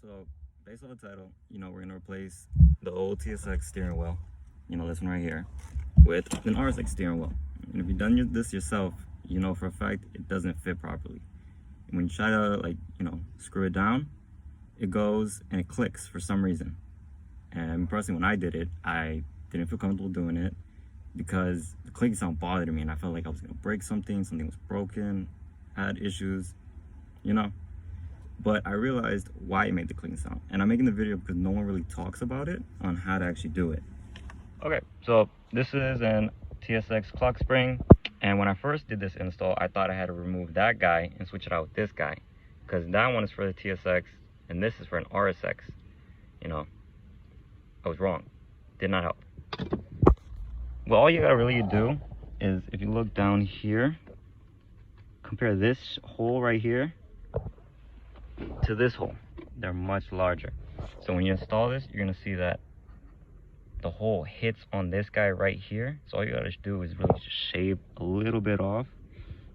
So, based on the title, we're gonna replace the old TSX steering wheel, this one right here, with an RSX steering wheel. And if you've done this yourself, you know for a fact it doesn't fit properly. And when you try to screw it down, it goes and it clicks for some reason. And personally, when I did it, I didn't feel comfortable doing it because the clicking sound bothered me, and I felt like I was gonna break something was broken, had issues, But I realized why it made the clicking sound. And I'm making the video because no one really talks about it on how to actually do it. Okay, so this is an TSX clock spring. And when I first did this install, I thought I had to remove that guy and switch it out with this guy. Because that one is for the TSX and this is for an RSX. I was wrong. Did not help. Well, all you gotta really do is, if you look down here, compare this hole right here to this hole. They're much larger. So when you install this, you're gonna see that the hole hits on this guy right here. So all you gotta do is really just shave a little bit off.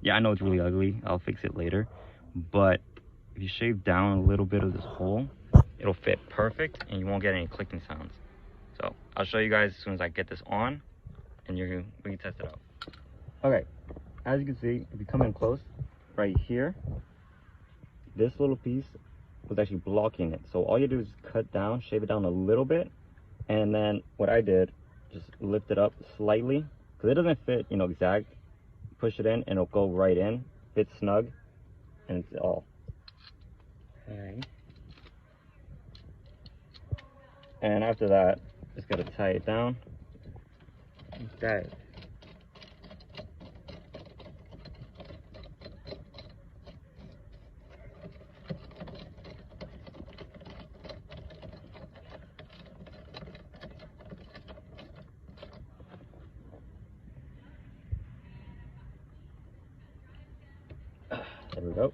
Yeah, I know it's really ugly. I'll fix it later. But if you shave down a little bit of this hole, it'll fit perfect and you won't get any clicking sounds. So I'll show you guys as soon as I get this on, and we can test it out. Okay, as you can see, if you come in close, right here, this little piece was actually blocking it. So all you do is cut down, shave it down a little bit, and then what I did, just lift it up slightly, because it doesn't fit, exact. Push it in and it'll go right in, fit snug, and it's all. Okay. And after that, just gotta tie it down. Okay. There we go.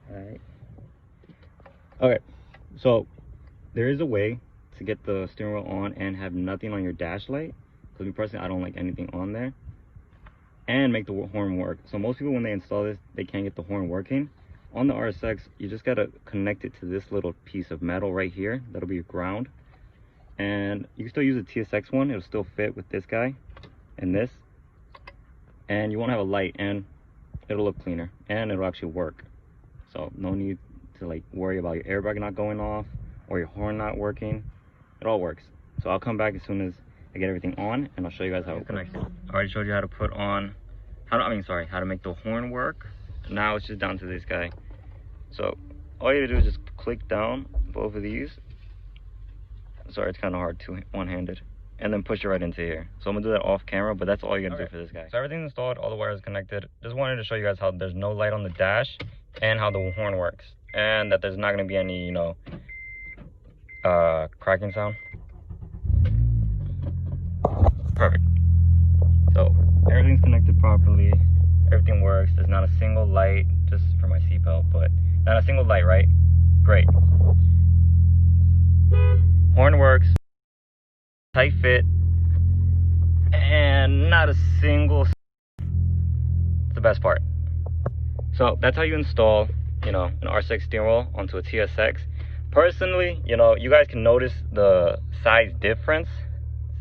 All right. Okay, so there is a way to get the steering wheel on and have nothing on your dash light. Because me personally, I don't like anything on there. And make the horn work. So most people, when they install this, they can't get the horn working. On the RSX, you just gotta connect it to this little piece of metal right here. That'll be your ground. And you can still use a TSX one. It'll still fit with this guy and this. And you won't have a light, and it'll look cleaner, and it'll actually work. So no need to worry about your airbag not going off or your horn not working. It all works. So I'll come back as soon as I get everything on, and I'll show you guys how it connects. I already showed you how to put on, how to make the horn work. Now it's just down to this guy. So all you do is just click down both of these. Sorry, it's kind of hard to one-handed. And then push it right into here. So I'm gonna do that off camera, but that's all you're gonna do for this guy. So everything's installed, all the wires connected. Just wanted to show you guys how there's no light on the dash and how the horn works. And that there's not gonna be any, cracking sound. Perfect. So everything's connected properly. Everything works. There's not a single light, just for my seatbelt, but not a single light, right? Great. Horn works. Tight fit, and not a single. It's the best part. So that's how you install, an RSX steering wheel onto a TSX. Personally, you guys can notice the size difference.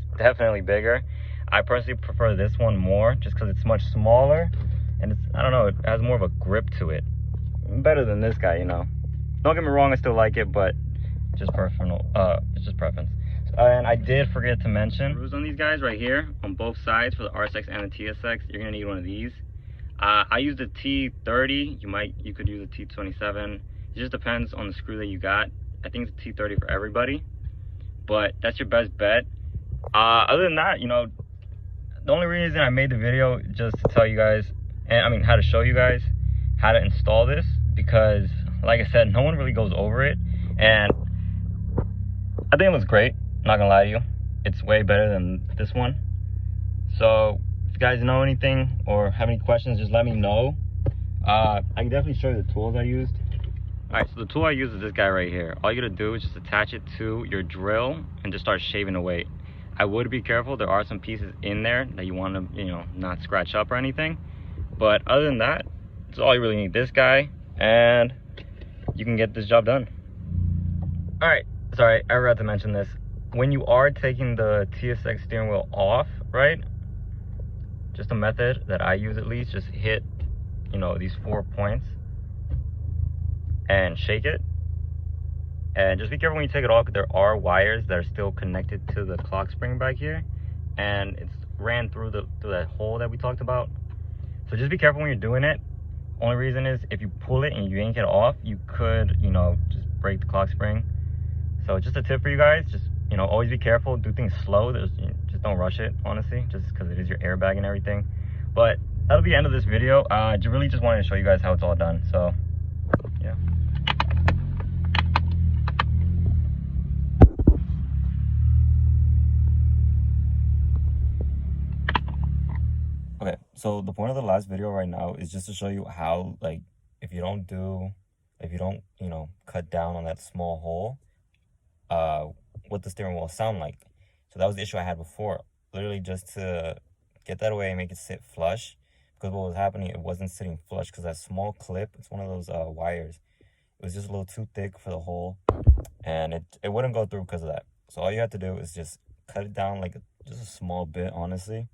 It's definitely bigger. I personally prefer this one more, just because it's much smaller, and it's, I don't know, it has more of a grip to it. Better than this guy, Don't get me wrong, I still like it, but just personal. It's just preference. And I did forget to mention, screws on these guys right here on both sides for the RSX and the TSX. You're gonna need one of these. I used a T30. You could use a T27. It just depends on the screw that you got. I think it's a T30 for everybody, but that's your best bet. Other than that, the only reason I made the video just to tell you guys, and how to show you guys how to install this, because like I said, no one really goes over it, and I think it looks great. Not gonna lie to you, it's way better than this one. So if you guys know anything or have any questions, just let me know. I can definitely show you the tools I used. All right, so the tool I use is this guy right here. All you gotta do is just attach it to your drill and just start shaving away. I would be careful. There are some pieces in there that you want to, not scratch up or anything. But other than that, that's all you really need. This guy, and you can get this job done. All right, sorry, I forgot to mention this. When you are taking the TSX steering wheel off, right? Just a method that I use, at least, just hit, you know, these 4 points and shake it. And just be careful when you take it off, because there are wires that are still connected to the clock spring back here, and it's ran through that hole that we talked about. So just be careful when you're doing it. Only reason is if you pull it and you yank it off, you could, you know, just break the clock spring. So just a tip for you guys, just, you know, always be careful, do things slow. Just don't rush it, honestly, just because it is your airbag and everything. But that'll be the end of this video. I really just wanted to show you guys how it's all done. So yeah. Okay, so the point of the last video right now is just to show you how, like, if you don't, you know, cut down on that small hole, what the steering wheel will sound like. So that was the issue I had before. Literally just to get that away and make it sit flush, because what was happening, it wasn't sitting flush because that small clip, it's one of those wires, it was just a little too thick for the hole, and it wouldn't go through because of that. So all you have to do is just cut it down like just a small bit, honestly,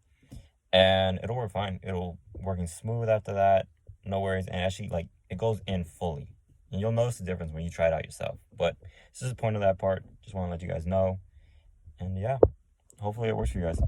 and it'll work fine. It'll working smooth after that, no worries. And actually, like, it goes in fully, and you'll notice the difference when you try it out yourself. But this is the point of that part. Just want to let you guys know, and yeah, hopefully it works for you guys.